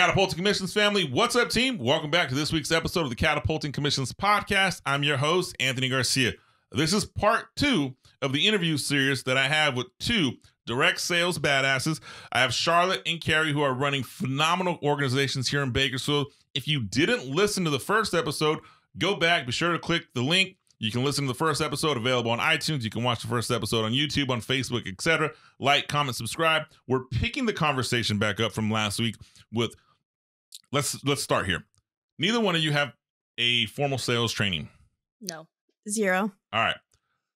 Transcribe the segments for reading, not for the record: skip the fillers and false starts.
Catapulting Commissions family, what's up, team? Welcome back to this week's episode of the Catapulting Commissions podcast. I'm your host, Anthony Garcia. This is part 2 of the interview series that I have with 2 direct sales badasses. I have Charlotte and Cari, who are running phenomenal organizations here in Bakersfield. If you didn't listen to the first episode, go back. Be sure to click the link. You can listen to the first episode available on iTunes. You can watch the first episode on YouTube, on Facebook, etc. Like, comment, subscribe. We're picking the conversation back up from last week with, let's start here. Neither one of you have a formal sales training. No. 0. All right.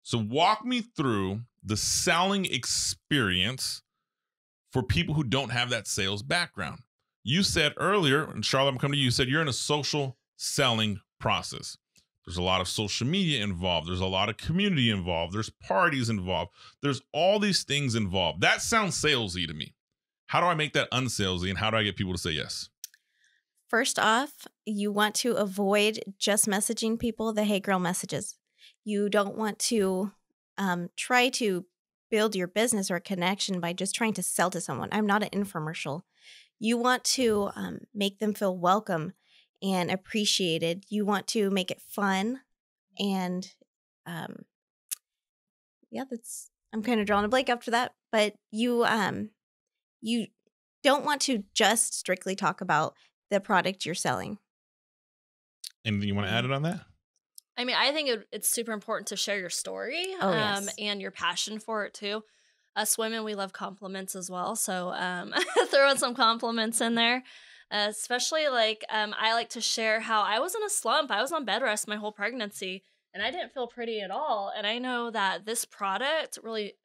So walk me through the selling experience for people who don't have that sales background. You said earlier, and Charlotte, I'm coming to you, you said you're in a social selling process. There's a lot of social media involved. There's a lot of community involved. There's parties involved. There's all these things involved. That sounds salesy to me. How do I make that unsalesy, and how do I get people to say yes? First off, you want to avoid just messaging people the hey girl messages. You don't want to try to build your business or a connection by just trying to sell to someone. I'm not an infomercial. You want to make them feel welcome and appreciated. You want to make it fun, and I'm kind of drawing a blank after that. But you don't want to just strictly talk about the product you're selling. Anything you want to add it on that? I mean, I think it's super important to share your story yes. and your passion for it too. Us women, we love compliments as well. So throw in some compliments in there. Especially I like to share how I was in a slump. I was on bed rest my whole pregnancy and I didn't feel pretty at all. And I know that this product really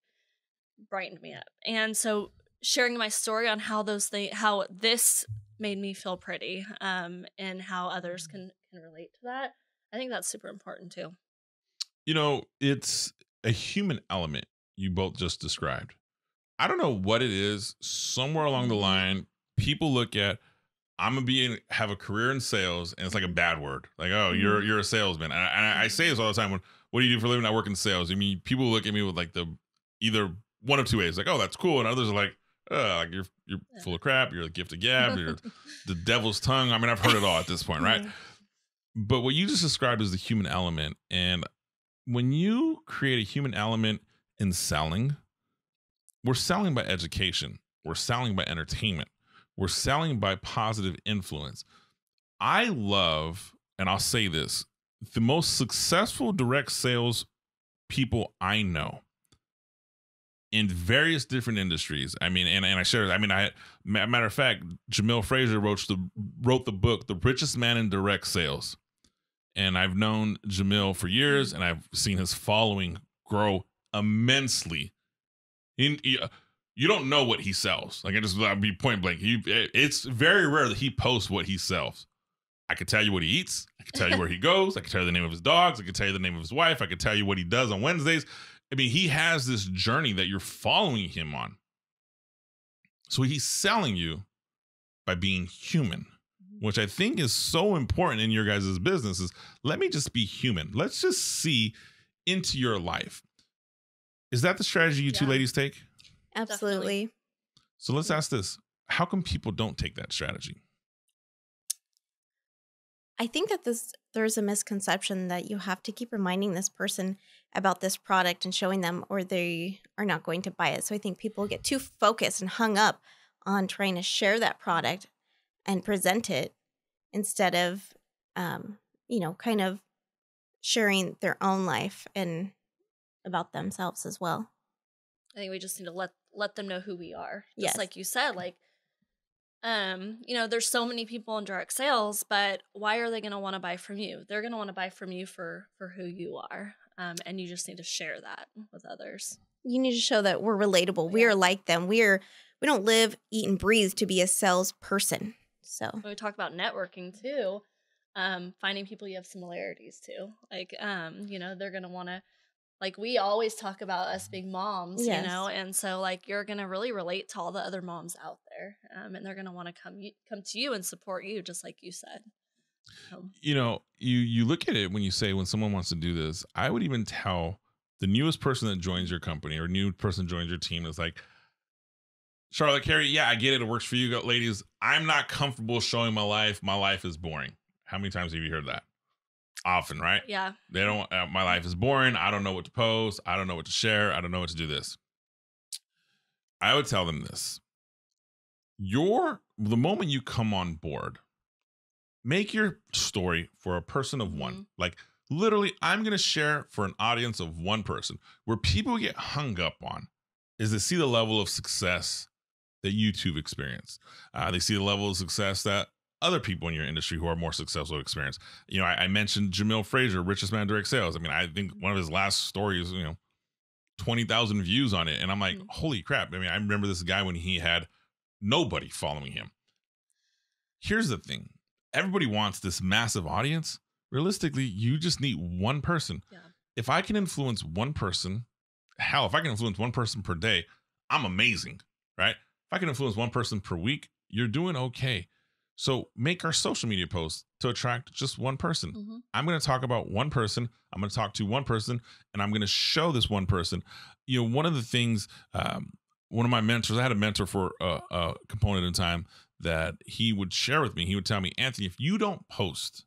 brightened me up. And so sharing my story on how this made me feel pretty and how others can relate to that. I think that's super important too. You know, it's a human element you both just described. I don't know what it is. Somewhere along the line, people look at, I'm gonna have a career in sales, and it's like a bad word. Like, oh, you're a salesman. And I say this all the time. What do you do for a living? I work in sales. I mean, people look at me with like either one of two ways. Like, oh, that's cool, and others are like, you're full of crap. You're the gift of gab. You're the devil's tongue. I mean, I've heard it all at this point, right? But what you just described is the human element, and when you create a human element in selling, we're selling by education. We're selling by entertainment. We're selling by positive influence. I love, and I'll say this, the most successful direct sales people I know in various different industries. I mean, and I share, I mean, matter of fact, Jamil Fraser wrote the book, The Richest Man in Direct Sales. And I've known Jamil for years, and I've seen his following grow immensely. You don't know what he sells. Like, I'll be point blank. It's very rare that he posts what he sells. I could tell you what he eats. I could tell you where he goes. I could tell you the name of his dogs. I could tell you the name of his wife. I could tell you what he does on Wednesdays. I mean, he has this journey that you're following him on. So he's selling you by being human, which I think is so important in your guys' business is, let me just be human. Let's just see into your life. Is that the strategy you two ladies take? Absolutely. Definitely. So let's ask this. How come people don't take that strategy? I think that there's a misconception that you have to keep reminding this person about this product and showing them, or they are not going to buy it. So I think people get too focused and hung up on trying to share that product and present it instead of, kind of sharing their own life and about themselves as well. I think we just need to let them know who we are. Just Yes. like you said, there's so many people in direct sales, but why are they going to want to buy from you? They're going to want to buy from you for who you are. And you just need to share that with others. You need to show that we're relatable. We are like them. We don't live, eat, and breathe to be a salesperson. So When we talk about networking too, finding people you have similarities to, they're going to want to, we always talk about us being moms, Yes. and so you're going to really relate to all the other moms out there. And they're going to want to come to you and support you, just like you said. You look at it when someone wants to do this, I would even tell the newest person that joins your company or new person joins your team is like, Charlotte, Cari, yeah, I get it. It works for you, ladies. I'm not comfortable showing my life. My life is boring. How many times have you heard that? Often, right? Yeah. They don't. My life is boring. I don't know what to post. I don't know what to share. I don't know what to do this. I would tell them this. The moment you come on board, make your story for a person of one. Like literally, I'm going to share for an audience of one person. Where people get hung up on is to see the level of success that you two experience. They see the level of success that other people in your industry who are more successful experience. You know, I mentioned Jamil Frazier, richest man in direct sales. I mean, I think one of his last stories, 20,000 views on it. And I'm like, holy crap. I mean, I remember this guy when he had nobody following him. Here's the thing. Everybody wants this massive audience. Realistically, you just need one person. Yeah. If I can influence one person, hell, if I can influence one person per day, I'm amazing, right? If I can influence one person per week, you're doing okay. So make our social media posts to attract just one person. I'm going to talk about one person. I'm going to talk to one person, and I'm going to show this one person. One of the things, one of my mentors, I had a mentor for a component in time that he would share with me. He would tell me, Anthony, if you don't post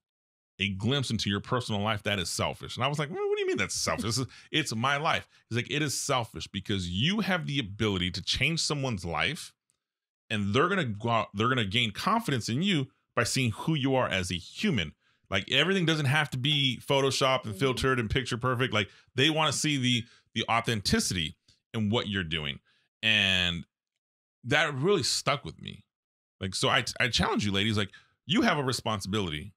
a glimpse into your personal life, that is selfish. And I was like, what do you mean that's selfish? It's my life. He's like, it is selfish because you have the ability to change someone's life, and they're going to go out, they're going to gain confidence in you by seeing who you are as a human. Like everything doesn't have to be photoshopped and filtered and picture perfect. Like they want to see the authenticity in what you're doing. And that really stuck with me. Like, so I challenge you ladies, like you have a responsibility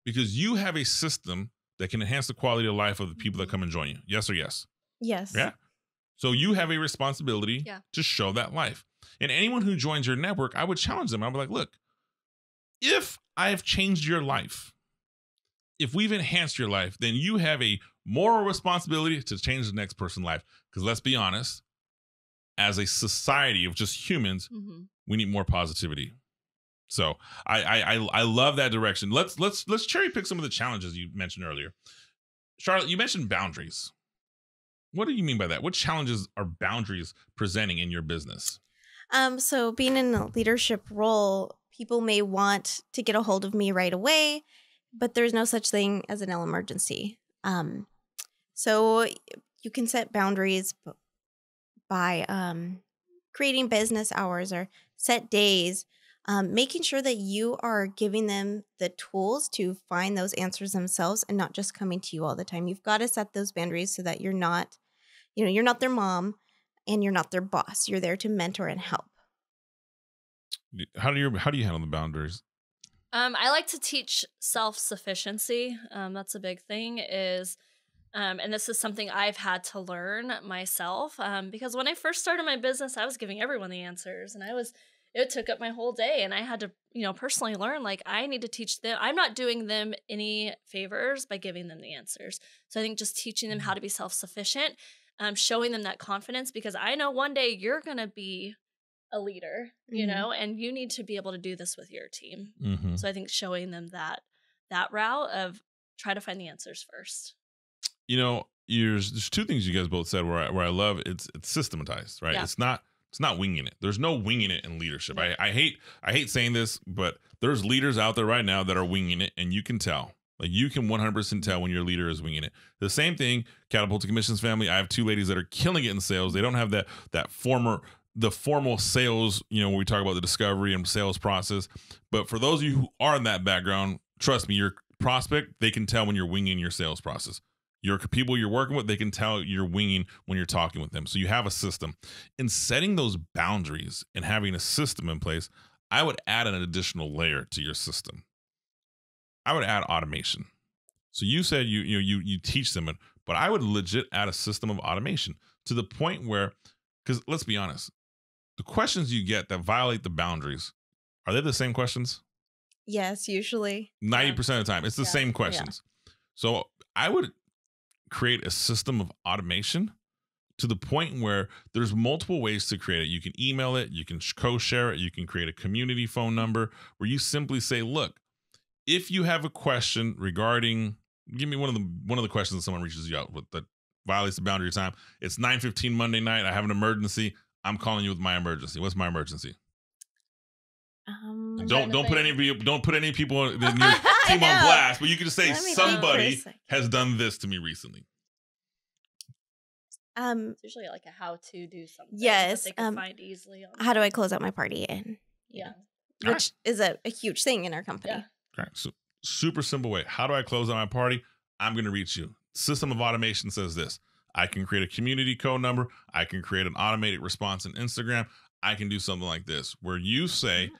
because you have a system that can enhance the quality of life of the people that come and join you. Yes or yes? Yes. Yeah. So you have a responsibility to show that life. And anyone who joins your network, I would challenge them. I'd be like, look, if I have changed your life, if we've enhanced your life, then you have a moral responsibility to change the next person's life. Because let's be honest, as a society of just humans, we need more positivity. So I love that direction. Let's cherry pick some of the challenges you mentioned earlier. Charlotte, you mentioned boundaries. What do you mean by that? What challenges are boundaries presenting in your business? So being in a leadership role, people may want to get a hold of me right away, but there's no such thing as an emergency. So you can set boundaries by creating business hours or set days, making sure that you are giving them the tools to find those answers themselves and not just coming to you all the time. You've got to set those boundaries so that you're not their mom and you're not their boss. You're there to mentor and help. How do you handle the boundaries? I like to teach self-sufficiency. That's a big thing and this is something I've had to learn myself because when I first started my business, I was giving everyone the answers and it took up my whole day and I had to, personally learn, like I need to teach them. I'm not doing them any favors by giving them the answers. So I think just teaching them how to be self-sufficient, showing them that confidence, because I know one day you're going to be a leader, and you need to be able to do this with your team. So I think showing them that route of try to find the answers first. There's two things you guys both said where I love it's systematized, right? Yeah. It's not winging it. There's no winging it in leadership. Yeah. I hate saying this, but there's leaders out there right now that are winging it, and you can tell. Like you can 100% tell when your leader is winging it. The same thing, Catapulting Commissions family. I have two ladies that are killing it in sales. They don't have the formal sales, where we talk about the discovery and sales process. But for those of you who are in that background, trust me, your prospect, they can tell when you're winging your sales process. Your people you're working with, they can tell you're winging when you're talking with them. So you have a system. In setting those boundaries and having a system in place, I would add an additional layer to your system. I would add automation. So you said you teach them it, but I would legit add a system of automation to the point where, because let's be honest, the questions you get that violate the boundaries, are they the same questions? Yes, usually. 90% of the time, it's the same questions. Yeah. So I would create a system of automation to the point where there's multiple ways to create it. You can email it, you can co-share it, you can create a community phone number where you simply say, look, if you have a question regarding, give me one of the questions that someone reaches you out with that violates the boundary of time. It's 9:15 Monday night. I have an emergency. I'm calling you with my emergency. What's my emergency? I'm Don't trying to don't put any people in your team on blast, but you can just say Let me think somebody for a second. has done this to me recently. It's usually like a how to do something. Yes, That they can find easily. On how do I close out my party? And Yeah. which is a huge thing in our company. Yeah. Okay, so super simple way. How do I close out my party? I'm going to reach you. System of automation says this. I can create a community code number. I can create an automated response in Instagram. I can do something like this where you say,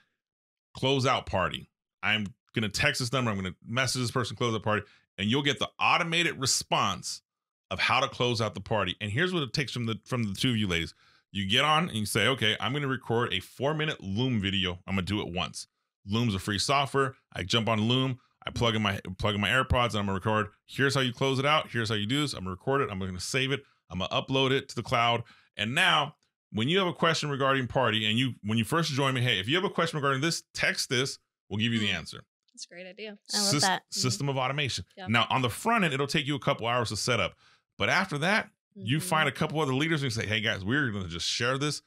close out party. I'm going to text this number. I'm going to message this person, close out party, and you'll get the automated response of how to close out the party. And here's what it takes from the two of you ladies. You get on and you say, okay, I'm going to record a 4-minute Loom video. I'm going to do it once. Loom's a free software. I jump on Loom. I plug in my AirPods and I'm going to record. Here's how you close it out. Here's how you do this. I'm going to record it. I'm going to save it. I'm going to upload it to the cloud. And now when you have a question regarding party and when you first join me, hey, if you have a question regarding this, text this. We'll give you the answer. That's a great idea. I love that. System of automation. Yeah. Now on the front end, it'll take you a couple hours to set up. But after that, you find a couple other leaders and you say, hey guys, we're going to just share this.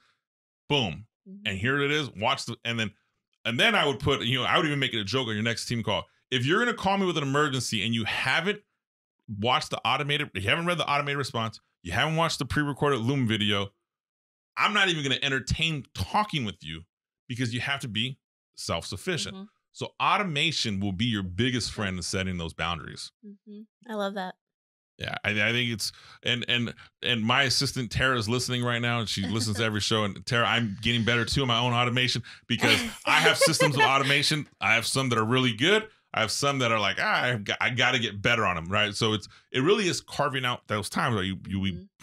Boom. And here it is. And then I would put, I would even make it a joke on your next team call. If you're going to call me with an emergency and you haven't watched you haven't read the automated response, you haven't watched the pre-recorded Loom video, I'm not even going to entertain talking with you because you have to be self-sufficient. So automation will be your biggest friend in setting those boundaries. I love that. Yeah, I think it's and my assistant Tara is listening right now, and she listens to every show. And Tara, I'm getting better too in my own automation because I have systems of automation. I have some that are really good. I have some that are like I got to get better on them, right? So it really is carving out those times. Right?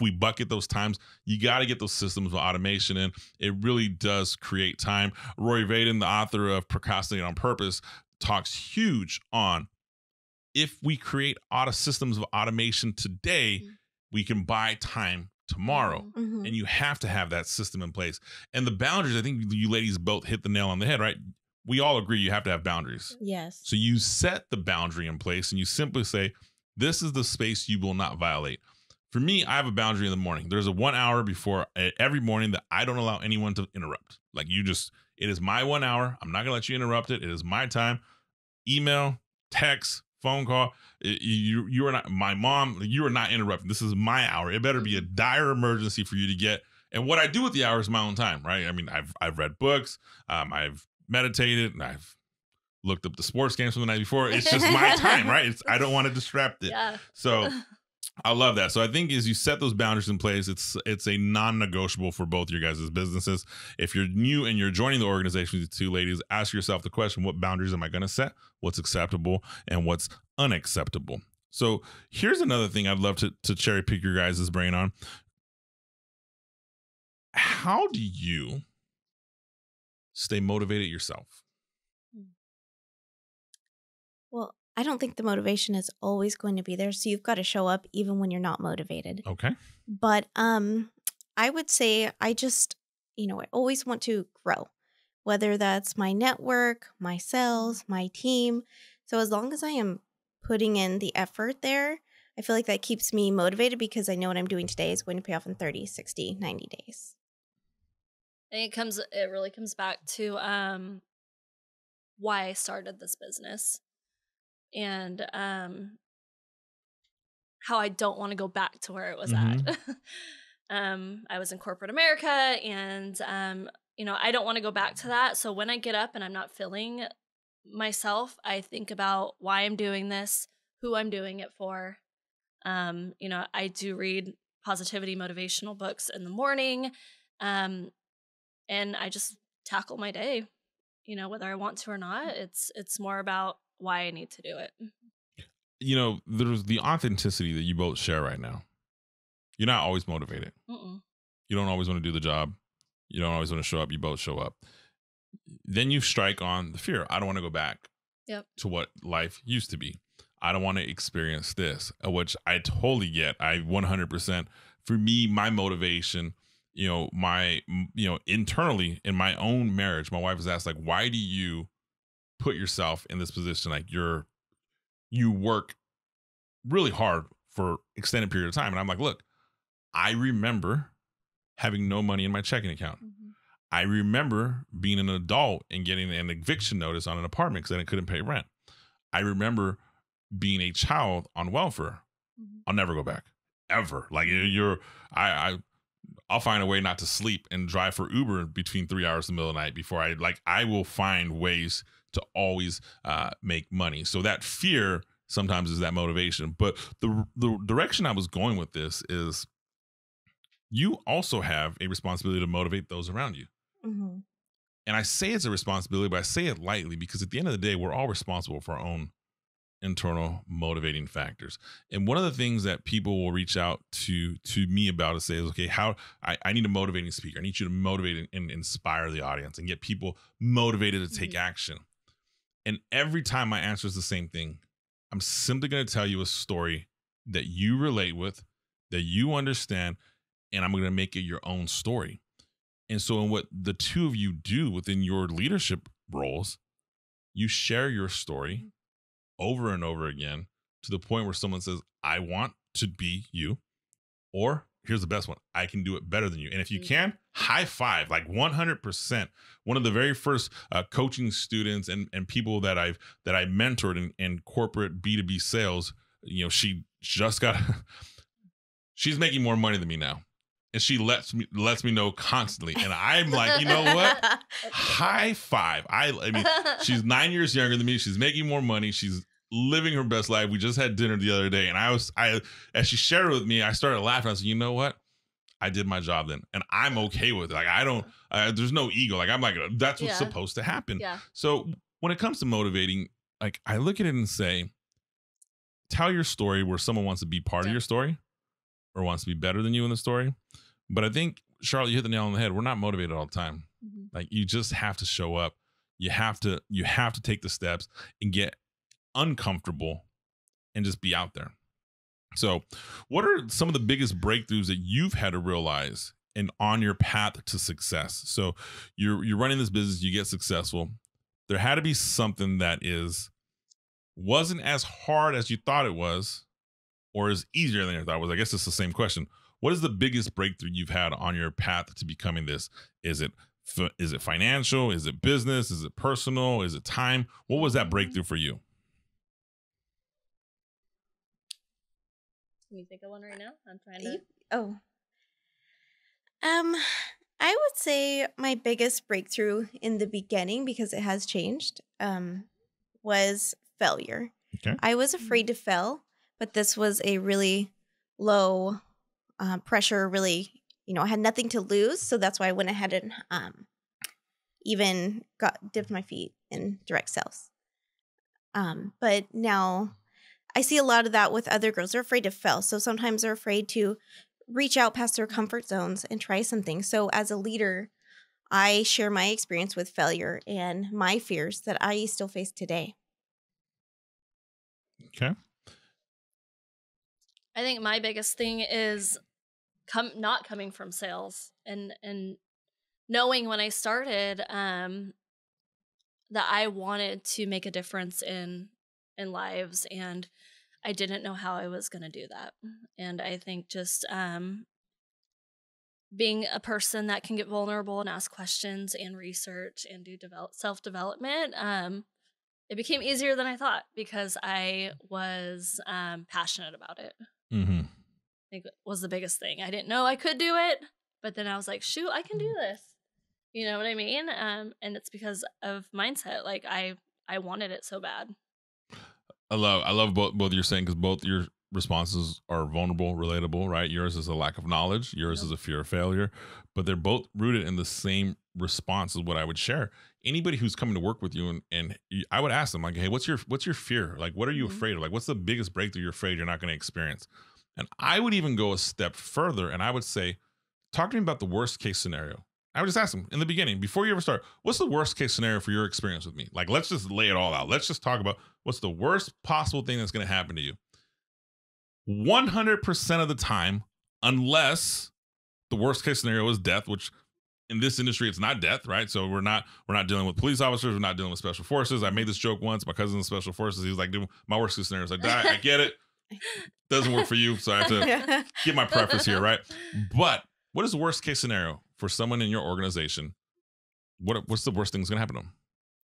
We bucket those times. You got to get those systems of automation in. It really does create time. Roy Vaden, the author of Procrastinating on Purpose, talks huge on. If we create systems of automation today, we can buy time tomorrow. And you have to have that system in place. And the boundaries, I think you ladies both hit the nail on the head, right? We all agree you have to have boundaries. Yes. So you set the boundary in place and you simply say, this is the space you will not violate. For me, I have a boundary in the morning. There's a 1 hour before every morning that I don't allow anyone to interrupt. Like it is my 1 hour. I'm not going to let you interrupt it. It is my time. Email, text, phone call. You are not my mom. You are not interrupting. This is my hour. It better be a dire emergency for you to get. And what I do with the hour is my own time, right? I mean, I've read books. I've meditated, and I've looked up the sports games from the night before. It's just my time, right? I don't want to disrupt it. Yeah. So I love that. So I think as you set those boundaries in place, it's a non-negotiable for both your guys' businesses. If you're new and you're joining the organization with the two ladies, ask yourself the question, what boundaries am I going to set? What's acceptable and what's unacceptable? So here's another thing I'd love to cherry pick your guys' brain on. How do you stay motivated yourself? Well, I don't think the motivation is always going to be there. So you've got to show up even when you're not motivated. Okay. But I would say I just, I always want to grow, whether that's my network, my sales, my team. So as long as I am putting in the effort there, I feel like that keeps me motivated because I know what I'm doing today is going to pay off in 30, 60, 90 days. I think it really comes back to why I started this business and how I don't want to go back to where it was at. I was in corporate America and I don't want to go back to that. So when I get up and I'm not feeling myself, I think about why I'm doing this, who I'm doing it for. I do read positivity motivational books in the morning. And I just tackle my day, whether I want to or not. It's more about why I need to do it. There's the authenticity that you both share right now. You're not always motivated. You don't always want to do the job. You don't always want to show up. You both show up. Then you strike on the fear. I don't want to go back to what life used to be. I don't want to experience this, which I totally get. I 100%. For me, my motivation, internally in my own marriage, my wife has asked, like, why do you put yourself in this position? Like you work really hard for extended period of time. And I'm like, look, I remember having no money in my checking account. Mhm. I remember being an adult and getting an eviction notice on an apartment because I couldn't pay rent. I remember being a child on welfare. Mhm. I'll never go back, ever. Like I'll find a way not to sleep and drive for Uber between 3 hours in the middle of the night before I will find ways to always make money. So that fear sometimes is that motivation. But the direction I was going with this is you also have a responsibility to motivate those around you. Mhm. And I say it's a responsibility, but I say it lightly because at the end of the day, we're all responsible for our own internal motivating factors. And one of the things that people will reach out to me about is say, okay, how I need a motivating speaker. I need you to motivate and inspire the audience and get people motivated to take action. And every time my answer is the same thing. I'm simply going to tell you a story that you relate with, that you understand, and I'm going to make it your own story. And so in what the two of you do within your leadership roles, you share your story over and over again to the point where someone says, I want to be you. Or here's the best one, I can do it better than you. And if you can, high five, like 100%. One of the very first coaching students and people that I mentored in corporate B2B sales, she just got, she's making more money than me now. And she lets me know constantly. And I'm like, you know what? High five. I mean, she's 9 years younger than me. She's making more money. She's living her best life. We just had dinner the other day. And as she shared it with me, I started laughing. I said, you know what? I did my job then. And I'm okay with it. Like, I don't, there's no ego. Like, I'm like, that's what's supposed to happen. Yeah. So when it comes to motivating, like, I look at it and say, tell your story where someone wants to be part of your story or wants to be better than you in the story. But I think, Charlotte, you hit the nail on the head. We're not motivated all the time. Mm-hmm. Like, you just have to show up. You have to take the steps and get uncomfortable and just be out there. So what are some of the biggest breakthroughs that you've had to realize and on your path to success? So you're running this business, you get successful. There had to be something that wasn't as hard as you thought it was, or is easier than you thought it was. I guess it's the same question. What is the biggest breakthrough you've had on your path to becoming this? Is it financial? Is it business? Is it personal? Is it time? What was that breakthrough for you? Can you think of one right now? I'm trying to. I would say my biggest breakthrough in the beginning, because it has changed, was failure. Okay. I was afraid to fail, but this was a really low pressure, really, I had nothing to lose. So that's why I went ahead and even dipped my feet in direct sales. But now I see a lot of that with other girls. They're afraid to fail. So sometimes they're afraid to reach out past their comfort zones and try something. So as a leader, I share my experience with failure and my fears that I still face today. Okay. I think my biggest thing is not coming from sales and knowing when I started that I wanted to make a difference in lives, and I didn't know how I was going to do that. And I think just being a person that can get vulnerable and ask questions and research and do self-development, it became easier than I thought because I was passionate about it. Mm-hmm. I think it was the biggest thing. I didn't know I could do it, but then I was like, shoot, I can do this. You know what I mean? And it's because of mindset. Like I wanted it so bad. I love both you're saying, because both your responses are vulnerable, relatable, right? Yours is a lack of knowledge. Yours is a fear of failure, but they're both rooted in the same response is what I would share. Anybody who's coming to work with you and I would ask them like, hey, what's your fear? Like, what are you afraid of? Like, what's the biggest breakthrough you're afraid you're not going to experience? And I would even go a step further and I would say, talk to me about the worst case scenario. I would just ask them in the beginning, before you ever start, what's the worst case scenario for your experience with me? Like, let's just lay it all out. Let's just talk about what's the worst possible thing that's going to happen to you. 100% of the time, unless the worst case scenario is death, which in this industry, it's not death, right? So we're not dealing with police officers. We're not dealing with special forces. I made this joke once. My cousin's in special forces. He was like, dude, my worst case scenario is I die. I get it. Doesn't work for you. So I have to get my preface here, right? But what is the worst case scenario for someone in your organization? What's the worst thing that's going to happen to them?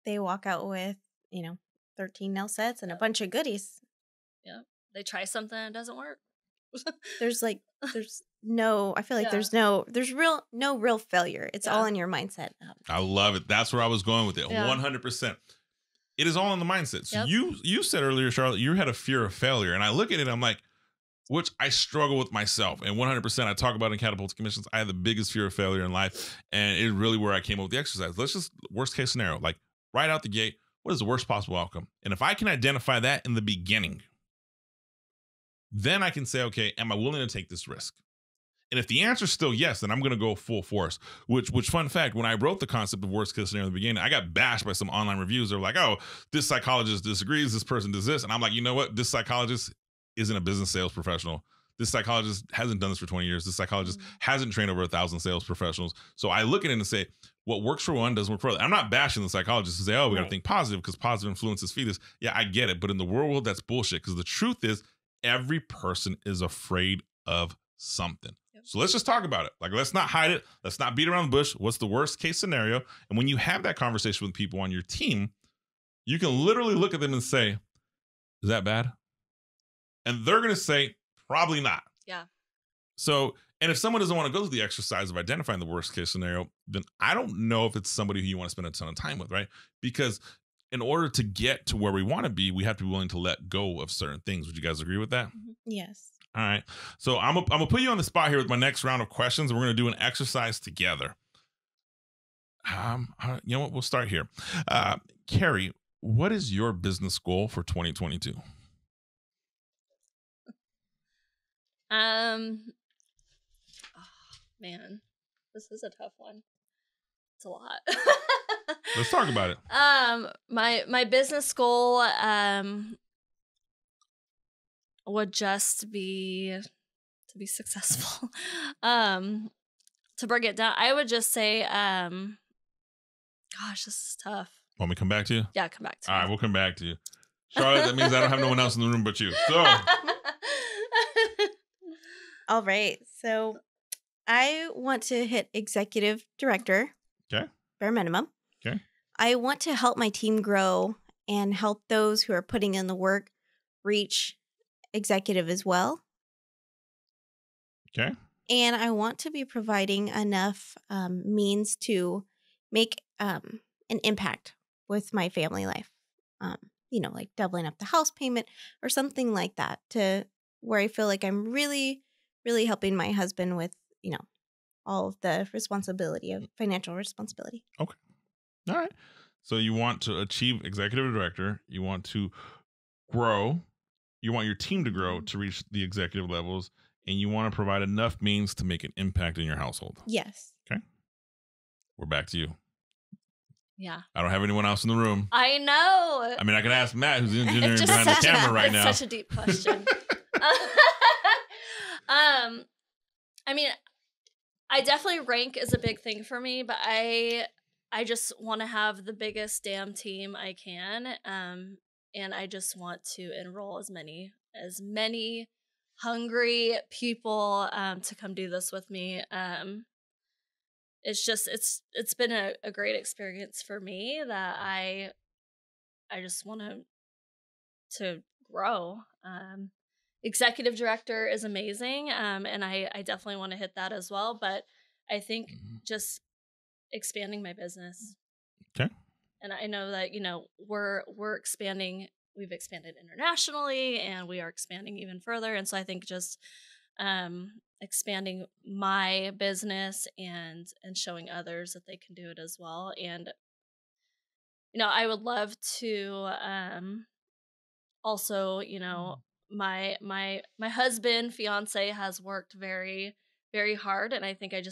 They walk out with, 13 nail sets and a bunch of goodies. Yeah. They try something and it doesn't work. There's no, I feel like there's no real failure. It's all in your mindset. I love it. That's where I was going with it. Yeah. 100%. It is all in the mindset. So you said earlier, Charlotte, you had a fear of failure. And I look at it, I'm like, which I struggle with myself. And 100%, I talk about in Catapulting Commissions, I had the biggest fear of failure in life. And it's really where I came up with the exercise. Let's just, worst case scenario, like right out the gate, what is the worst possible outcome? And if I can identify that in the beginning, then I can say, okay, am I willing to take this risk? And if the answer is still yes, then I'm going to go full force. Which fun fact, when I wrote the concept of worst case scenario in the beginning, I got bashed by some online reviews. They're like, oh, this psychologist disagrees, this person does this. And I'm like, you know what? This psychologist isn't a business sales professional. This psychologist hasn't done this for 20 years. This psychologist hasn't trained over 1,000 sales professionals. So I look at it and say, what works for one doesn't work for others. I'm not bashing the psychologist to say, oh, we got to think positive because positive influences feed us. Yeah, I get it. But in the world, that's bullshit, because the truth is every person is afraid of something. Yep. So let's just talk about it. Like, let's not hide it. Let's not beat around the bush. What's the worst case scenario? And when you have that conversation with people on your team, you can literally look at them and say, is that bad? And they're going to say, probably not. Yeah. So, and if someone doesn't want to go through the exercise of identifying the worst case scenario, then I don't know if it's somebody who you want to spend a ton of time with, right? Because in order to get to where we want to be, we have to be willing to let go of certain things. Would you guys agree with that? Yes. All right. So I'm gonna put you on the spot here with my next round of questions, and we're gonna do an exercise together. You know what? We'll start here. Cari, what is your business goal for 2022? Man, this is a tough one. It's a lot. Let's talk about it. My business goal would just be to be successful. To break it down, I would just say, gosh, this is tough. Want me to come back to you? Yeah, come back to me. All right, we'll come back to you. Charlotte, that means I don't have no one else in the room but you. So. All right. So I want to hit executive director. Okay. Bare minimum. Okay. I want to help my team grow and help those who are putting in the work reach executive as well. Okay. And I want to be providing enough means to make an impact with my family life. Like doubling up the house payment or something like that, to where I feel like I'm really, really helping my husband with, all of the responsibility of financial responsibility. Okay. All right. So you want to achieve executive director. You want to grow. You want your team to grow to reach the executive levels. And you want to provide enough means to make an impact in your household. Yes. Okay. We're back to you. Yeah. I don't have anyone else in the room. I know. I mean, I can ask Matt, who's engineering behind the camera right now. It's such a deep question. I mean, I definitely rank is a big thing for me, but I just want to have the biggest damn team I can. And I just want to enroll as many hungry people to come do this with me. It's just it's been a great experience for me that I just want to grow. Executive director is amazing, and I definitely want to hit that as well. But I think just expanding my business. Okay. And I know that we're expanding. We've expanded internationally, and we are expanding even further. And so I think just expanding my business and showing others that they can do it as well. And I would love to also, my husband, fiance has worked very, very hard, and I think I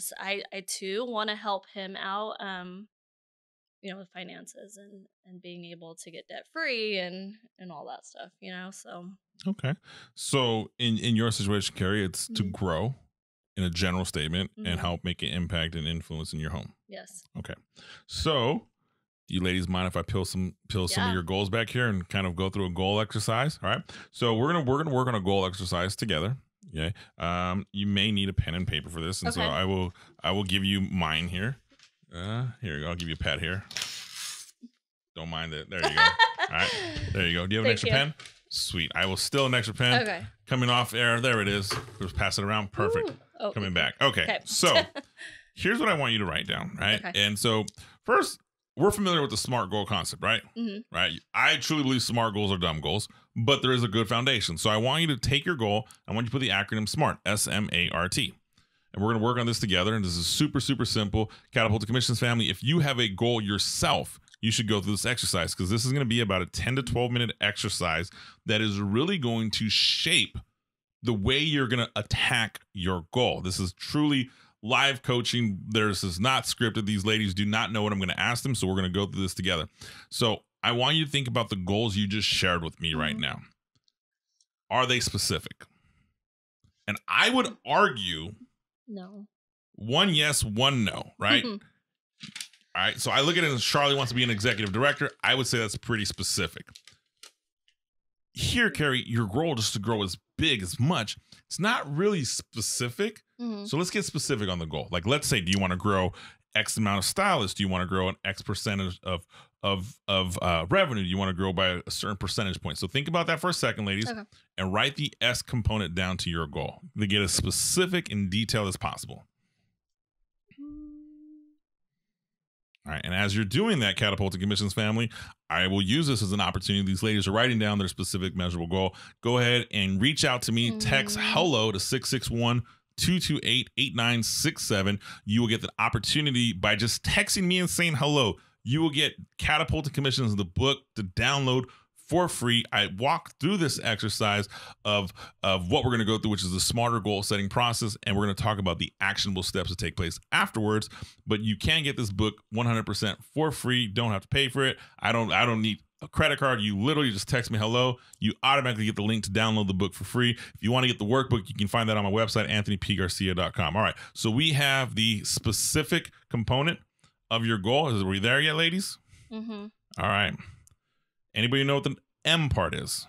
too want to help him out with finances and being able to get debt free and all that stuff, so. Okay. So in your situation, Cari, it's to grow in a general statement and help make an impact and influence in your home. Yes. Okay. So do you ladies mind if I peel some of your goals back here and kind of go through a goal exercise? All right. So we're gonna work on a goal exercise together. Okay. You may need a pen and paper for this, and so Okay. I will give you mine here. Here you go. I'll give you a pad here. Don't mind it. There you go. All right. There you go. Do you have an extra pen? Sweet. I will steal an extra pen. Okay. Coming off air. There it is. Just pass it around. Perfect. Ooh. Oh, Coming back. Okay. So here's what I want you to write down. Right. Okay. And so first, we're familiar with the SMART goal concept, right? Mm-hmm. Right. I truly believe SMART goals are dumb goals, but there is a good foundation. So I want you to take your goal. I want you to put the acronym SMART, S-M-A-R-T. And we're going to work on this together. And this is super, super simple. Catapulting Commissions family, if you have a goal yourself, you should go through this exercise, because this is going to be about a 10 to 12 minute exercise that is really going to shape the way you're going to attack your goal. This is truly live coaching. This is not scripted. These ladies do not know what I'm going to ask them. So we're going to go through this together. So I want you to think about the goals you just shared with me right now. Are they specific? And I would argue no. One yes, one no, right? All right. So I look at it as Charlie wants to be an executive director. I would say that's pretty specific. Here, Cari, your goal just to grow as big as much. It's not really specific. So let's get specific on the goal. Like, let's say, do you want to grow X amount of stylists? Do you want to grow an X percentage of revenue? Do you want to grow by a certain percentage point? So think about that for a second, ladies, and write the S component down to your goal to get as specific and detailed as possible. All right. And as you're doing that, Catapulting Commissions family, I will use this as an opportunity. These ladies are writing down their specific measurable goal. Go ahead and reach out to me. Text hello to 661-228-8967. You will get the opportunity by just texting me and saying hello. You will get Catapulting Commissions, the book, to download for free. I walk through this exercise of what we're going to go through, which is the smarter goal setting process. And we're going to talk about the actionable steps that take place afterwards. But you can get this book 100% for free. Don't have to pay for it. I don't need a credit card. You literally just text me hello. You automatically get the link to download the book for free. If you want to get the workbook, you can find that on my website, anthonypgarcia.com. All right. So we have the specific component of your goal. Are we there yet, ladies? All right. Anybody know what the M part is?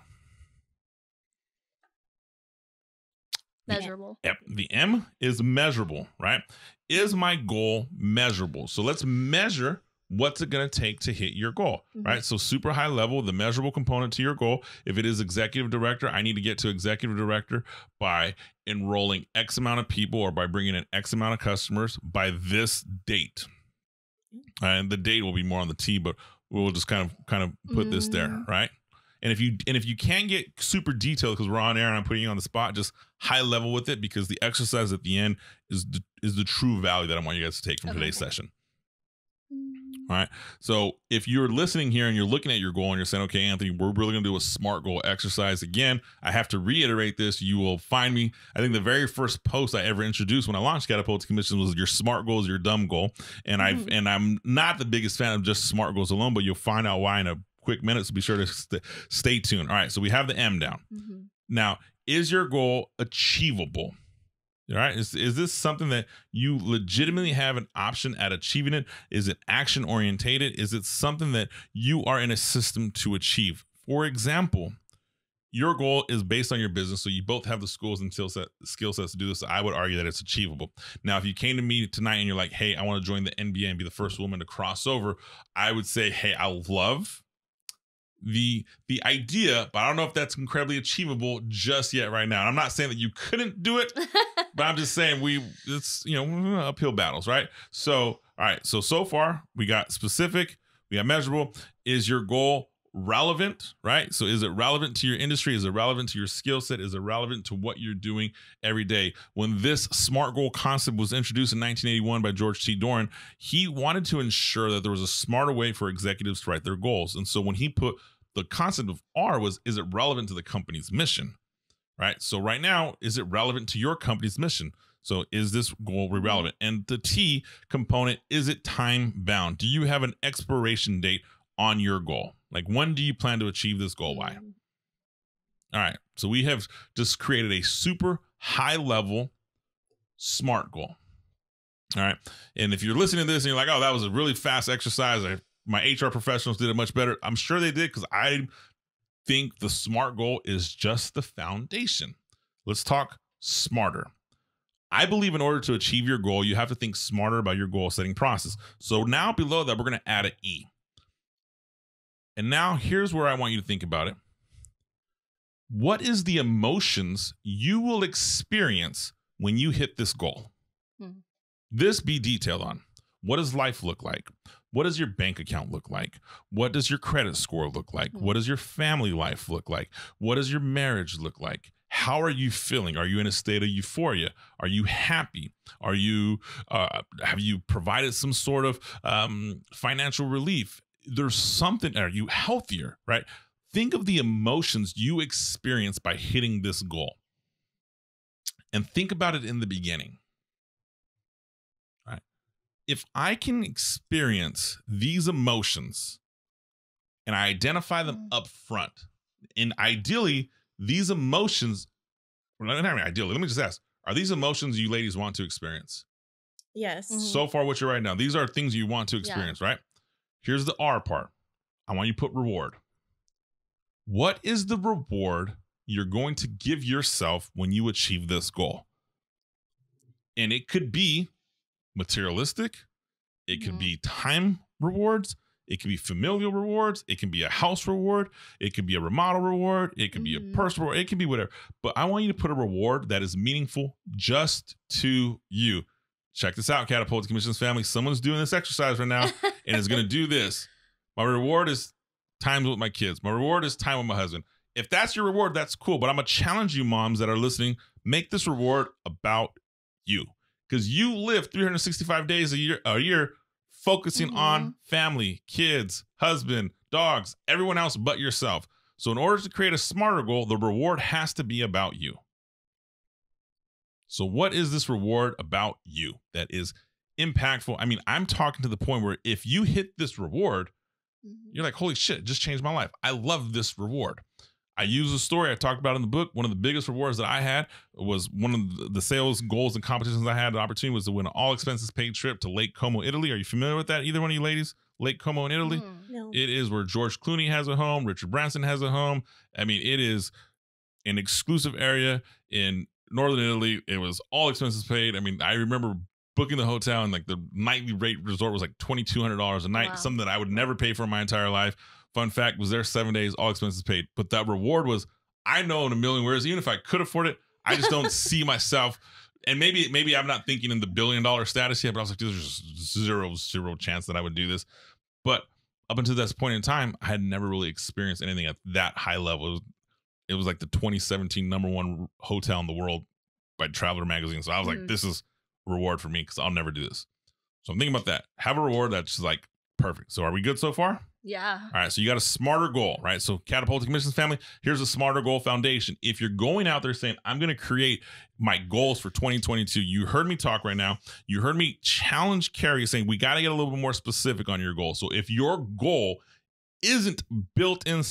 Measurable. Yep. The M is measurable, right? Is my goal measurable? So let's measure what's it going to take to hit your goal, right? So super high level, the measurable component to your goal. If it is executive director, I need to get to executive director by enrolling X amount of people or by bringing in X amount of customers by this date. And the date will be more on the T, but we'll just kind of put this there, right? And if you can't get super detailed because we're on air and I'm putting you on the spot, just high level with it, because the exercise at the end is the true value that I want you guys to take from today's session. All right. So if you're listening here and you're looking at your goal and you're saying, okay, Anthony, we're really going to do a SMART goal exercise. Again, I have to reiterate this. You will find me. I think the very first post I ever introduced when I launched Catapulting Commissions was your SMART goal is your dumb goal. And I'm not the biggest fan of just SMART goals alone, but you'll find out why in a quick minute. So be sure to stay tuned. All right. So we have the M down. Now, is your goal achievable? All right. Is this something that you legitimately have an option at achieving it? Is it action orientated? Is it something that you are in a system to achieve? For example, your goal is based on your business. So you both have the skills and skill sets to do this. So I would argue that it's achievable. Now, if you came to me tonight and you're like, hey, I want to join the NBA and be the first woman to cross over, I would say, hey, I love the idea, but I don't know if that's incredibly achievable just yet right now. And I'm not saying that you couldn't do it, but I'm just saying it's uphill battles, right? So, all right. So far we got specific, we got measurable. Is your goal relevant, right? So is it relevant to your industry? Is it relevant to your skill set? Is it relevant to what you're doing every day? When this SMART goal concept was introduced in 1981 by George T. Doran, he wanted to ensure that there was a smarter way for executives to write their goals. And so when he put the concept of R is it relevant to the company's mission, right? So right now, is it relevant to your company's mission? So is this goal relevant? And the T component, is it time bound? Do you have an expiration date on your goal? Like, when do you plan to achieve this goal by? All right. So we have just created a super high level SMART goal. All right. And if you're listening to this and you're like, oh, that was a really fast exercise, my HR professionals did it much better. I'm sure they did, because I think the SMART goal is just the foundation. Let's talk smarter. I believe in order to achieve your goal, you have to think smarter about your goal setting process. So now below that, we're going to add an E. And now here's where I want you to think about it. What is the emotions you will experience when you hit this goal? This be detailed on. What does life look like? What does your bank account look like? What does your credit score look like? What does your family life look like? What does your marriage look like? How are you feeling? Are you in a state of euphoria? Are you happy? Are you have you provided some sort of financial relief? There's something. Are you healthier? Right? Think of the emotions you experience by hitting this goal, and think about it in the beginning. Right? If I can experience these emotions and I identify them up front, and ideally, these emotions, ideally, let me just ask, are these emotions you ladies want to experience? Yes. So far, what you're right now, these are things you want to experience, right? Here's the R part. I want you to put reward. What is the reward you're going to give yourself when you achieve this goal? And it could be materialistic. It could be time rewards. It can be familial rewards. It can be a house reward. It could be a remodel reward. It could be a personal reward. It can be whatever. But I want you to put a reward that is meaningful just to you. Check this out, Catapulting Commissions family. Someone's doing this exercise right now and is going to do this. My reward is time with my kids. My reward is time with my husband. If that's your reward, that's cool. But I'm going to challenge you, moms that are listening, make this reward about you. Because you live 365 days a year focusing on family, kids, husband, dogs, everyone else but yourself. So in order to create a smarter goal, the reward has to be about you. So what is this reward about you that is impactful? I mean, I'm talking to the point where if you hit this reward, you're like, holy shit, it just changed my life. I love this reward. I use a story I talked about in the book. One of the biggest rewards that I had was one of the sales goals and competitions I had. The opportunity was to win an all expenses paid trip to Lake Como, Italy. Are you familiar with that? Either one of you ladies? Lake Como in Italy? No. It is where George Clooney has a home. Richard Branson has a home. I mean, it is an exclusive area in northern Italy. It was all expenses paid. I mean, I remember booking the hotel and like the nightly rate resort was like $2,200 a night, something that I would never pay for in my entire life. Fun fact, was there 7 days, all expenses paid. But that reward was, I know in a million words, even if I could afford it, I just don't see myself. And maybe I'm not thinking in the $1 billion status yet, but I was like, there's zero chance that I would do this. But up until this point in time, I had never really experienced anything at that high level. It was like the 2017 #1 hotel in the world by Traveler magazine. So I was like, this is a reward for me because I'll never do this. So I'm thinking about that. Have a reward that's like perfect. So are we good so far? Yeah. All right. So you got a smarter goal, right? So Catapulting Commissions family, here's a smarter goal foundation. If you're going out there saying, I'm going to create my goals for 2022, you heard me talk right now. You heard me challenge Cari saying, we got to get a little bit more specific on your goal. So if your goal isn't built in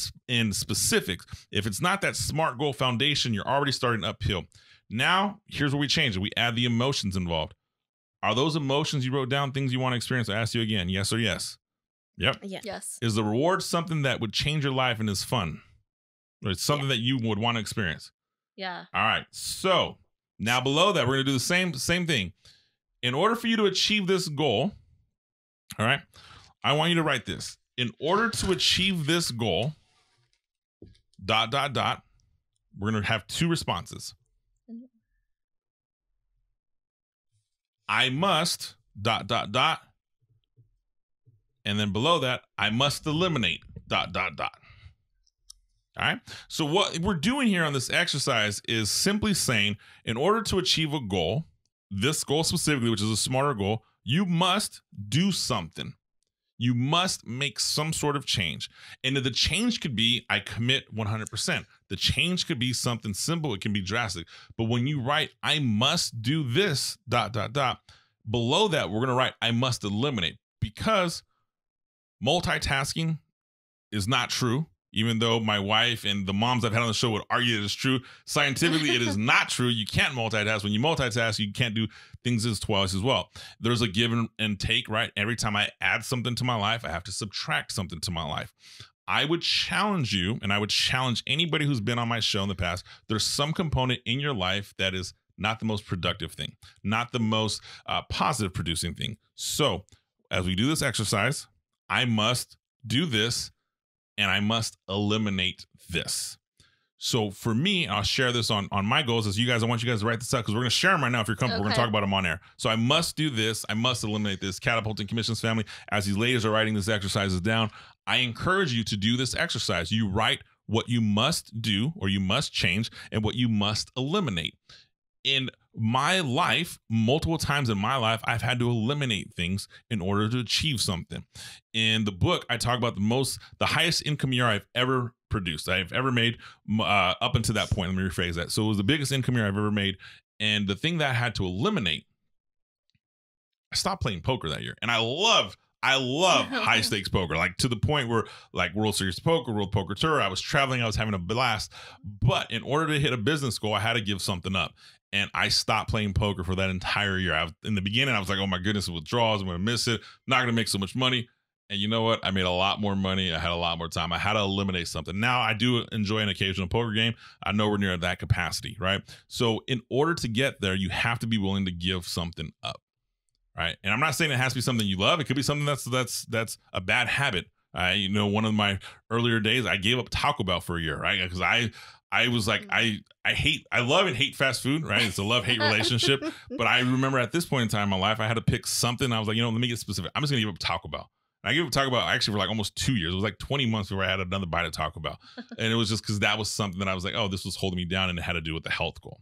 specifics, if it's not that SMART goal foundation, you're already starting uphill. Now, here's where we change it. We add the emotions involved. Are those emotions you wrote down things you want to experience? I ask you again, yes or yes? Yep. Yes. Is the reward something that would change your life and is fun? Or it's something that you would want to experience? Yeah. All right. So now below that, we're going to do the same thing. In order for you to achieve this goal, all right, I want you to write this. In order to achieve this goal, ... we're going to have two responses. I must ... and then below that, I must eliminate ... All right. So what we're doing here on this exercise is simply saying, in order to achieve a goal, this goal specifically, which is a smarter goal, you must do something. You must make some sort of change. And the change could be, I commit 100%. The change could be something simple. It can be drastic. But when you write, I must do this ... below that, we're going to write, I must eliminate, because multitasking is not true. Even though my wife and the moms I've had on the show would argue it is true, scientifically it is not true. You can't multitask. When you multitask, you can't do things twice as well. There's a give and take, right? Every time I add something to my life, I have to subtract something to my life. I would challenge you, and I would challenge anybody who's been on my show in the past. There's some component in your life that is not the most productive thing, not the most positive producing thing. So as we do this exercise, I must do this and I must eliminate this. So for me, I'll share this on my goals as you guys. I want you guys to write this up because we're going to share them right now if you're comfortable. We're going to talk about them on air. So I must do this. I must eliminate this. Catapulting Commissions family, as these ladies are writing this exercises down, I encourage you to do this exercise. You write what you must do or you must change and what you must eliminate. In my life, multiple times in my life, I've had to eliminate things in order to achieve something. In the book, I talk about the highest income year I've ever produced, I've ever made up until that point. Let me rephrase that. So it was the biggest income year I've ever made. And the thing that I had to eliminate, I stopped playing poker that year. And I love high stakes poker, like to the point where like World Series Poker, World Poker Tour, I was traveling, I was having a blast. But in order to hit a business goal, I had to give something up. And I stopped playing poker for that entire year. In the beginning, I was like, oh my goodness, withdrawals, I'm going to miss it. Not going to make so much money. And you know what? I made a lot more money. I had a lot more time. I had to eliminate something. Now I do enjoy an occasional poker game. I know we're near that capacity, right? So in order to get there, you have to be willing to give something up, right? And I'm not saying it has to be something you love. It could be something that's a bad habit. You know, one of my earlier days, I gave up Taco Bell for a year, right? Because I was like, I love and hate fast food, right? It's a love-hate relationship. But I remember at this point in time in my life, I had to pick something. I was like, you know, let me get specific. I'm just going to give up Taco Bell. And I gave up Taco Bell actually for like almost 2 years. It was like 20 months before I had another bite of Taco Bell. And it was just because that was something that I was like, oh, this was holding me down and it had to do with the health goal.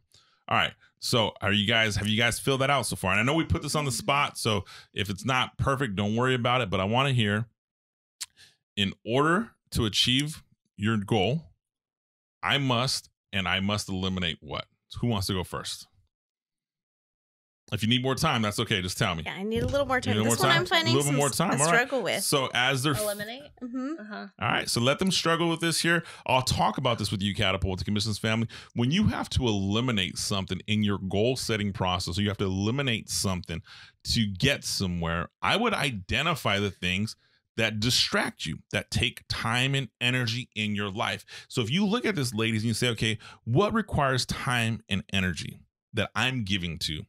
All right. So have you guys filled that out so far? And I know we put this on the spot. So if it's not perfect, don't worry about it. But I want to hear, in order to achieve your goal, I must eliminate what? Who wants to go first? If you need more time, that's okay. Just tell me. Yeah, I need a little more time. This one I'm finding a struggle with. So as they're eliminate. All right. So let them struggle with this here. I'll talk about this with you, Catapulting Commissions family. When you have to eliminate something in your goal setting process, or you have to eliminate something to get somewhere, I would identify the things that distract you, that take time and energy in your life. So if you look at this, ladies, and you say, okay, what requires time and energy that I'm giving to?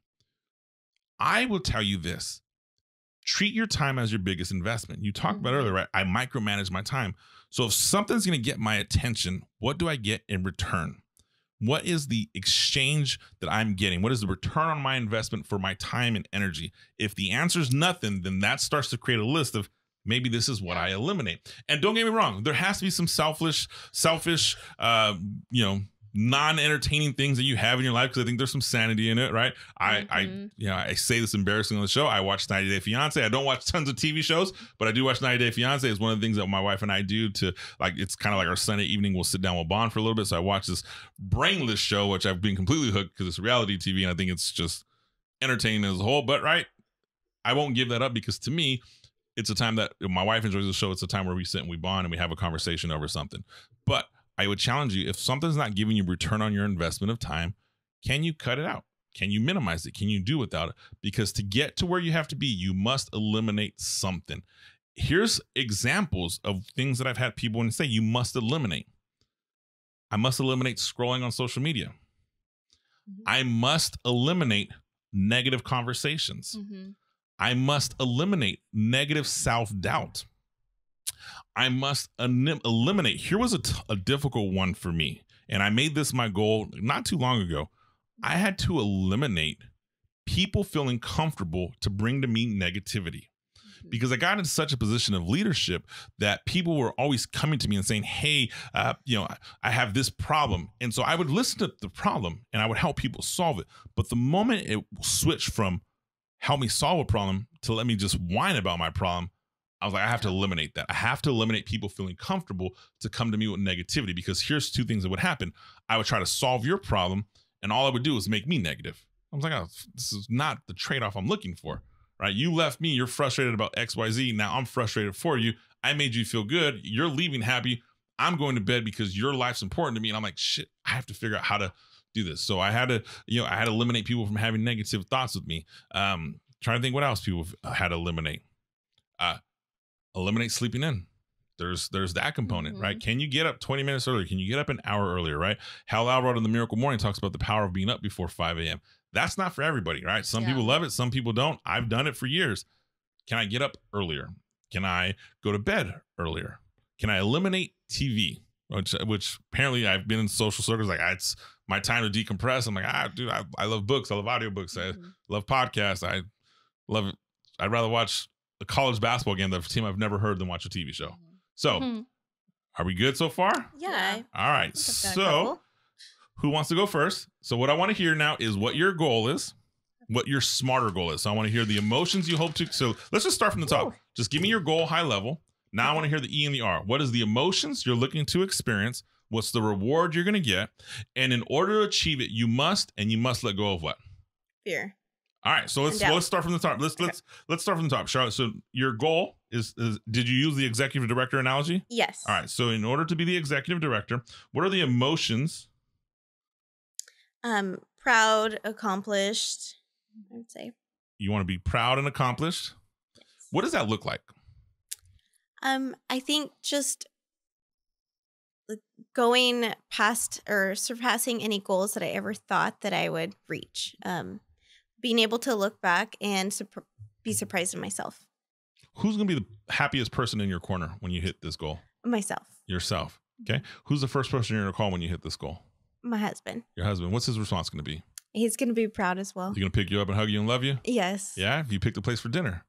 I will tell you this: treat your time as your biggest investment. You talked about earlier, right? I micromanage my time. So if something's going to get my attention, what do I get in return? What is the exchange that I'm getting? What is the return on my investment for my time and energy? If the answer is nothing, then that starts to create a list of maybe this is what I eliminate. And don't get me wrong, there has to be some selfish, non-entertaining things that you have in your life, because I think there's some sanity in it, right? I say this embarrassing on the show. I watch 90 Day Fiance. I don't watch tons of TV shows, but I do watch 90 Day Fiance. It's one of the things that my wife and I do to, like, it's kind of like our Sunday evening. We'll sit down, we'll bond for a little bit. So I watch this brainless show, which I've been completely hooked because it's reality TV, and I think it's just entertaining as a whole. But right, I won't give that up, because to me, it's a time that my wife enjoys the show. It's a time where we sit and we bond and we have a conversation over something. But I would challenge you, if something's not giving you return on your investment of time, can you cut it out? Can you minimize it? Can you do without it? Because to get to where you have to be, you must eliminate something. Here's examples of things that I've had people say you must eliminate. I must eliminate scrolling on social media. I must eliminate negative conversations. I must eliminate negative self-doubt. I must eliminate. Here was a difficult one for me, and I made this my goal not too long ago. I had to eliminate people feeling comfortable to bring to me negativity, because I got in such a position of leadership that people were always coming to me and saying, hey, I have this problem. And so I would listen to the problem and I would help people solve it. But the moment it switched from help me solve a problem to let me just whine about my problem, I was like, I have to eliminate that. I have to eliminate people feeling comfortable to come to me with negativity, because here's two things that would happen. I would try to solve your problem, and all I would do is make me negative. I was like, oh, this is not the trade-off I'm looking for, right? You left me, you're frustrated about XYZ. Now I'm frustrated for you. I made you feel good. You're leaving happy. I'm going to bed because your life's important to me. And I'm like, shit, I have to figure out how to do this. So I had to eliminate people from having negative thoughts with me. Trying to think what else people had to eliminate. Eliminate sleeping in. There's that component, right? Can you get up 20 minutes earlier? Can you get up an hour earlier, right? Hal Elrod in The Miracle Morning talks about the power of being up before 5 a.m. That's not for everybody, right? Some Yeah. people love it. Some people don't. I've done it for years. Can I get up earlier? Can I go to bed earlier? Can I eliminate TV? Which apparently I've been in social circles like it's my time to decompress. I'm like, dude, I love books. I love audiobooks. I love podcasts. I love it. I'd rather watch a college basketball game of a team I've never heard than watch a TV show. So are we good so far? Yeah. All right. So who wants to go first? So what I want to hear now is what your goal is, what your smarter goal is. So I want to hear the emotions you hope to. So let's just start from the top. Ooh. Just give me your goal high level. Now I want to hear the E and the R. What is the emotions you're looking to experience? What's the reward you're going to get? And in order to achieve it, you must let go of what? Fear. All right. So let's start from the top. Let's start from the top. Charlotte, so your goal is did you use the executive director analogy? Yes. All right. So in order to be the executive director, what are the emotions? Proud, accomplished, I would say. You want to be proud and accomplished. Yes. What does that look like? I think just going past or surpassing any goals that I ever thought that I would reach. Being able to look back and be surprised in myself. Who's going to be the happiest person in your corner when you hit this goal? Myself. Yourself. Okay. Who's the first person you're going to call when you hit this goal? My husband. Your husband. What's his response going to be? He's going to be proud as well. He's going to pick you up and hug you and love you? Yes. Yeah. Have you picked a place for dinner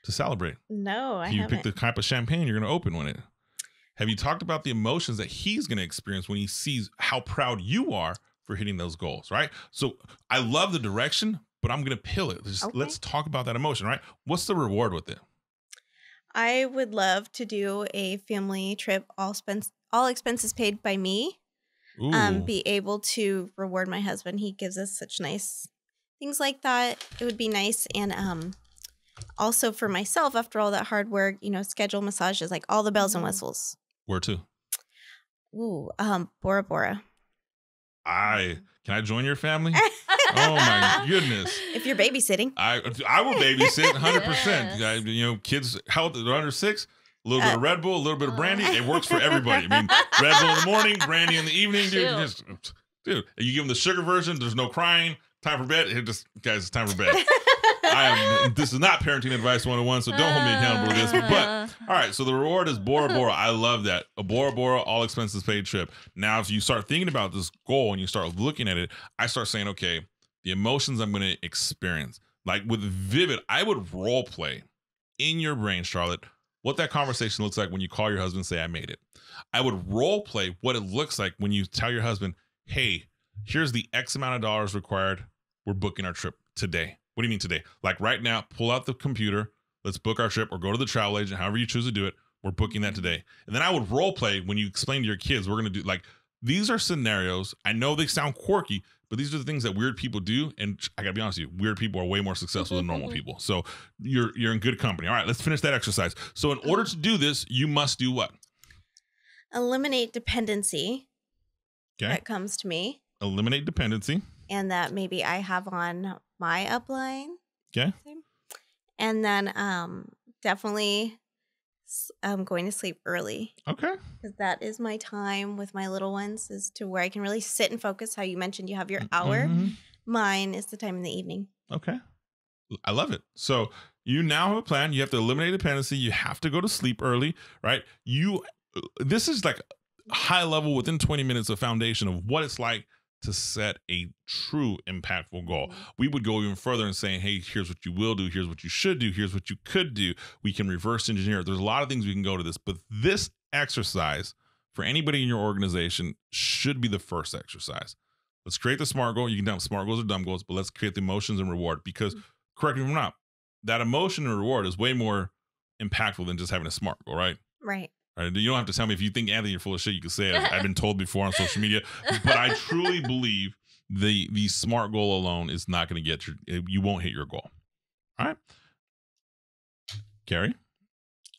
to celebrate? No, I Have you haven't. picked the type of champagne you're going to open when it? Have you talked about the emotions that he's going to experience when he sees how proud you are for hitting those goals, right? So I love the direction, but I'm going to peel it. Let's talk about that emotion, right? What's the reward with it? I would love to do a family trip, all expenses paid by me. Ooh. Be able to reward my husband. He gives us such nice things like that. It would be nice. And also for myself, after all that hard work, schedule massages, like all the bells and whistles. Where to? Ooh, Bora Bora. Can I join your family? Oh my goodness! If you're babysitting, I will babysit 100%. Kids, they're under 6. A little bit of Red Bull, a little bit of brandy. It works for everybody. I mean, Red Bull in the morning, brandy in the evening, dude. You give them the sugar version. There's no crying. Time for bed. Guys, it's time for bed. This is not parenting advice 101, so don't hold me accountable to this. But all right, so the reward is Bora Bora. I love that. A Bora Bora, all expenses paid trip. Now, if you start thinking about this goal and you start looking at it, I start saying, okay, the emotions I'm going to experience. Like with Vivid, I would role play in your brain, Charlotte, what that conversation looks like when you call your husband and say, I made it. I would role play what it looks like when you tell your husband, hey, here's the X amount of dollars required. We're booking our trip today. What do you mean today? Like right now, pull out the computer. Let's book our trip or go to the travel agent, however you choose to do it. We're booking that today. And then I would role play when you explain to your kids, we're going to do these are scenarios. I know they sound quirky, but these are the things that weird people do. And I gotta be honest with you, weird people are way more successful than normal people. So you're in good company. All right, let's finish that exercise. So in order to do this, you must do what? Eliminate dependency. Okay. That comes to me. Eliminate dependency. And that maybe I have on my upline. Okay. And then definitely I'm going to sleep early. Okay. Because that is my time with my little ones, is to where I can really sit and focus. How you mentioned you have your hour. Mm-hmm. Mine is the time in the evening. Okay. I love it. So you now have a plan. You have to eliminate dependency. You have to go to sleep early, right? This is like high level within 20 minutes of foundation of what it's like to set a true impactful goal. We would go even further and saying, hey, here's what you will do. Here's what you should do. Here's what you could do. We can reverse engineer it. There's a lot of things we can go to this, but this exercise for anybody in your organization should be the first exercise. Let's create the SMART goal. You can tell them SMART goals or dumb goals, but let's create the emotions and reward, because correct me if I'm not, that emotion and reward is way more impactful than just having a SMART goal, right? Right. Right. You don't have to tell me. If you think, Anthony, you're full of shit, you can say it. I've been told before on social media, but I truly believe the SMART goal alone is not going to get you won't hit your goal. All right. Cari?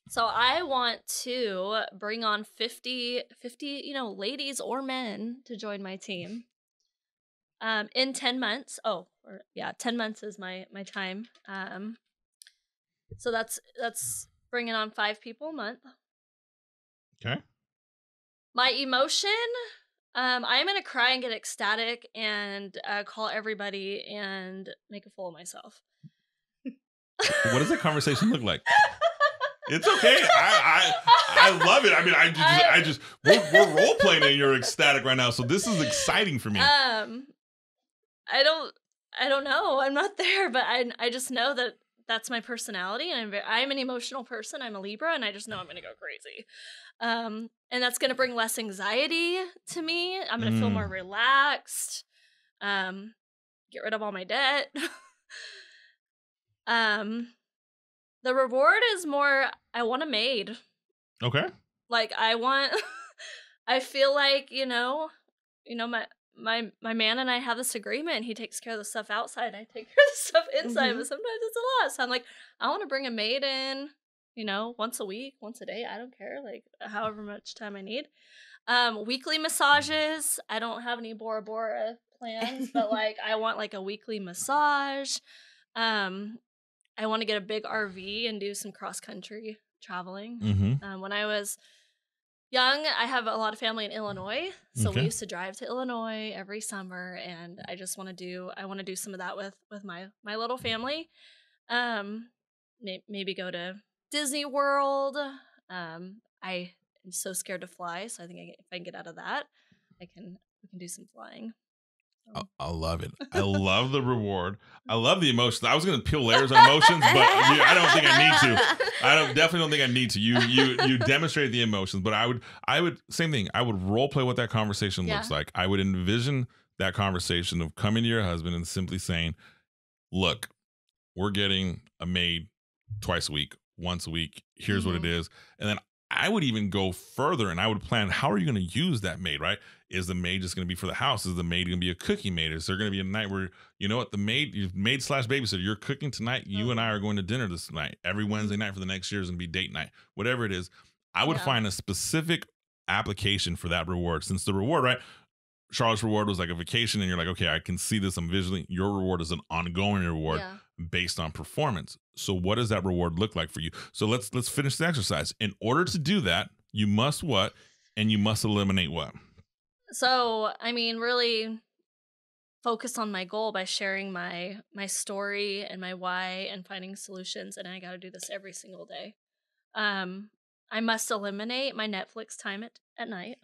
So I want to bring on 50, ladies or men to join my team. In 10 months. 10 months is my time. So that's bringing on 5 people a month. Okay. My emotion, I'm gonna cry and get ecstatic and call everybody and make a fool of myself. What does that conversation look like? It's okay. I love it. I mean, I just we're role playing and you're ecstatic right now. So this is exciting for me. I don't know. I'm not there, but I just know that that's my personality, and I'm an emotional person. I'm a Libra, and I just know I'm gonna go crazy. And that's gonna bring less anxiety to me. I'm gonna feel more relaxed. Get rid of all my debt. The reward is more, I want a maid. Okay. Like I feel like, my man and I have this agreement. He takes care of the stuff outside. I take care of the stuff inside, but sometimes it's a lot. So I'm like, I want to bring a maid in, once a week, once a day. I don't care, like however much time I need. Weekly massages. I don't have any Bora Bora plans, but like I want like a weekly massage. I want to get a big RV and do some cross-country traveling. Mm-hmm. When I was young, I have a lot of family in Illinois, so we used to drive to Illinois every summer, and I just want to do some of that with my little family. Maybe go to Disney World. I am so scared to fly, so I think if I can get out of that, we can do some flying. I love it. I love the reward. I love the emotions. I was going to peel layers on emotions, but I don't think I need to. Definitely don't think I need to. You demonstrate the emotions, but I would same thing. I would role play what that conversation looks like. I would envision that conversation of coming to your husband and simply saying, "Look, we're getting a maid twice a week, once a week. Here's what it is," and then I would even go further and I would plan, how are you going to use that maid, right? Is the maid just going to be for the house? Is the maid going to be a cookie maid? Is there going to be a night where, you know what, the maid / babysitter, you're cooking tonight. You and I are going to dinner this night. Every Wednesday night for the next year is going to be date night. Whatever it is, I would find a specific application for that reward. Since the reward, right? Charlotte's reward was like a vacation and you're like, okay, I can see this. I'm visually, your reward is an ongoing reward based on performance. So what does that reward look like for you? So let's finish the exercise. In order to do that, you must what? And you must eliminate what? So, I mean, really focus on my goal by sharing my story and my why and finding solutions. And I got to do this every single day. I must eliminate my Netflix time at night.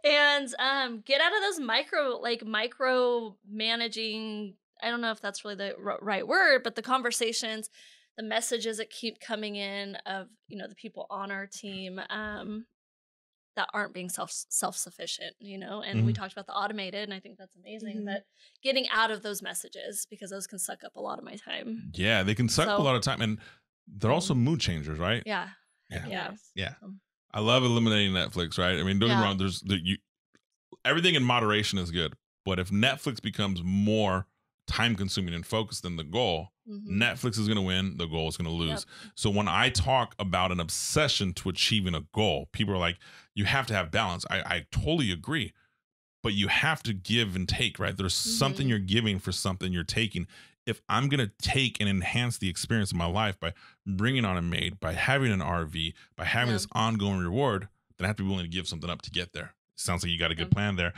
And get out of those micro managing. I don't know if that's really the right word, but the conversations, the messages that keep coming in of, the people on our team that aren't being self-sufficient, and we talked about the automated, and I think that's amazing, but getting out of those messages, because those can suck up a lot of my time. Yeah, they can suck up a lot of time, and they're also mood changers, right? Yeah. I love eliminating Netflix, right? I mean, don't get me wrong, everything in moderation is good, but if Netflix becomes more time consuming and focused than the goal, Netflix is going to win, the goal is going to lose. So when I talk about an obsession to achieving a goal, people are like, you have to have balance. I totally agree, but you have to give and take, right? There's something you're giving for something you're taking. If I'm going to take and enhance the experience of my life by bringing on a maid, by having an RV, by having this ongoing reward, then I have to be willing to give something up to get there. Sounds like you got a good plan there.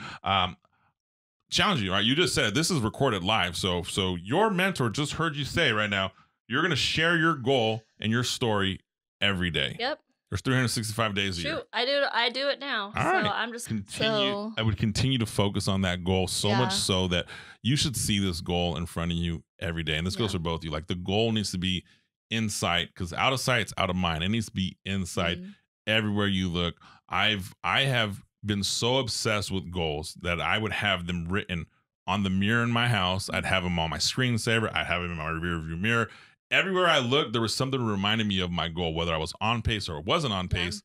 Challenge you, right? You just said this is recorded live. So your mentor just heard you say right now, you're going to share your goal and your story every day. Yep. There's 365 days a year. I do it now. All right. I'm just I would continue to focus on that goal so much so that you should see this goal in front of you every day. And this goes for both of you. Like the goal needs to be in sight, because out of sight's out of mind. It needs to be in sight everywhere you look. I have been so obsessed with goals that I would have them written on the mirror in my house. I'd have them on my screensaver. I'd have them in my rear view mirror. Everywhere I looked, there was something that reminded me of my goal, whether I was on pace or wasn't on pace.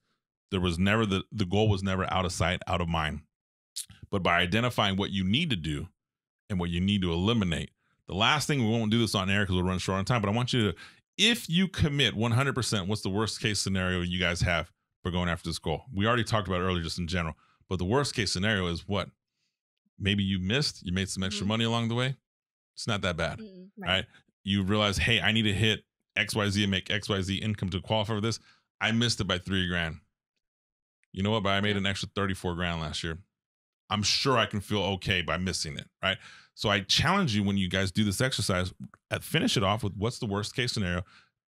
There was never the goal was never out of sight, out of mind. But by identifying what you need to do and what you need to eliminate, the last thing, we won't do this on air because we'll run short on time, but I want you to, if you commit 100%, what's the worst case scenario you guys have for going after this goal? We already talked about it earlier, just in general. But the worst case scenario is what? Maybe you made some extra money along the way. It's not that bad, right? You realize, hey, I need to hit XYZ and make XYZ income to qualify for this. I missed it by $3,000. you know what, but I made an extra 34 grand last year. I'm sure I can feel okay by missing it, right? So I challenge you when you guys do this exercise, finish it off with what's the worst case scenario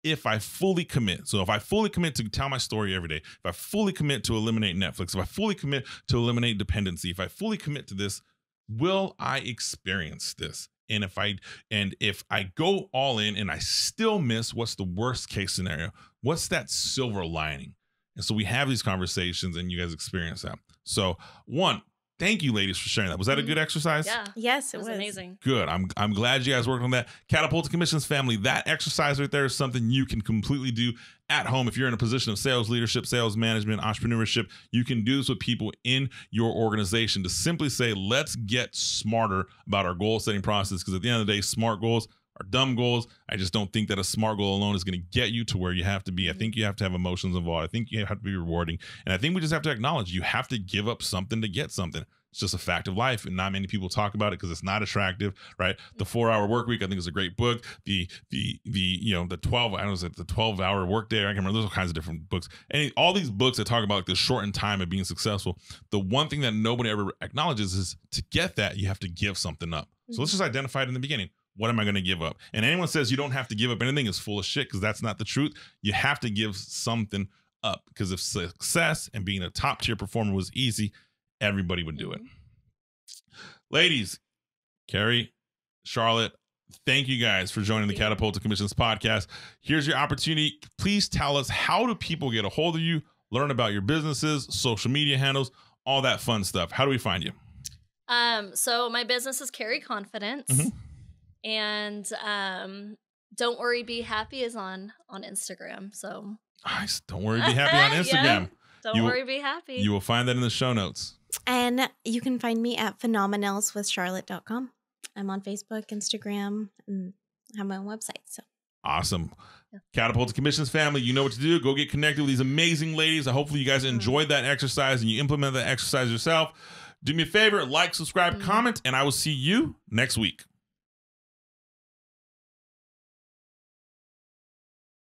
if I fully commit. So if I fully commit to tell my story every day, if I fully commit to eliminate Netflix, if I fully commit to eliminate dependency, if I fully commit to this, will I experience this? And if I go all in and I still miss, what's the worst case scenario? What's that silver lining? And so we have these conversations and you guys experience that. So one, thank you, ladies, for sharing that. Was that a good exercise? Yeah. Yes, It was amazing. Good. I'm glad you guys worked on that. Catapulting Commissions family, that exercise right there is something you can completely do at home. If you're in a position of sales leadership, sales management, entrepreneurship, you can do this with people in your organization to simply say, let's get smarter about our goal setting process. Because at the end of the day, smart goals are dumb goals. I just don't think that a smart goal alone is going to get you to where you have to be. I think you have to have emotions involved. I think you have to be rewarding. And I think we just have to acknowledge you have to give up something to get something. It's just a fact of life, and not many people talk about it because it's not attractive, right? The 4-Hour Work Week, I think, is a great book. The 12-hour work day, I can remember, there's all kinds of different books. And all these books that talk about like the shortened time of being successful. The one thing that nobody ever acknowledges is to get that, you have to give something up. So let's just identify it in the beginning. What am I going to give up? And anyone says you don't have to give up anything is full of shit, because that's not the truth. You have to give something up, because if success and being a top tier performer was easy, everybody would do it. Ladies, Cari, Charlotte, thank you guys for joining the Catapulting Commissions podcast. Here's your opportunity. Please tell us, how do people get a hold of you, learn about your businesses, social media handles, all that fun stuff? How do we find you? So my business is Cari Confidence. And Don't Worry, Be Happy is on Instagram. So nice. Don't Worry, Be Happy on Instagram. Yeah. Don't worry, be happy. You will find that in the show notes. And you can find me at phenomenalswithcharlotte.com. I'm on Facebook, Instagram, and have my own website. So awesome. Yeah. Catapulting Commissions family, you know what to do. Go get connected with these amazing ladies. Hopefully you guys enjoyed that exercise and you implement that exercise yourself. Do me a favor, like, subscribe, comment, and I will see you next week.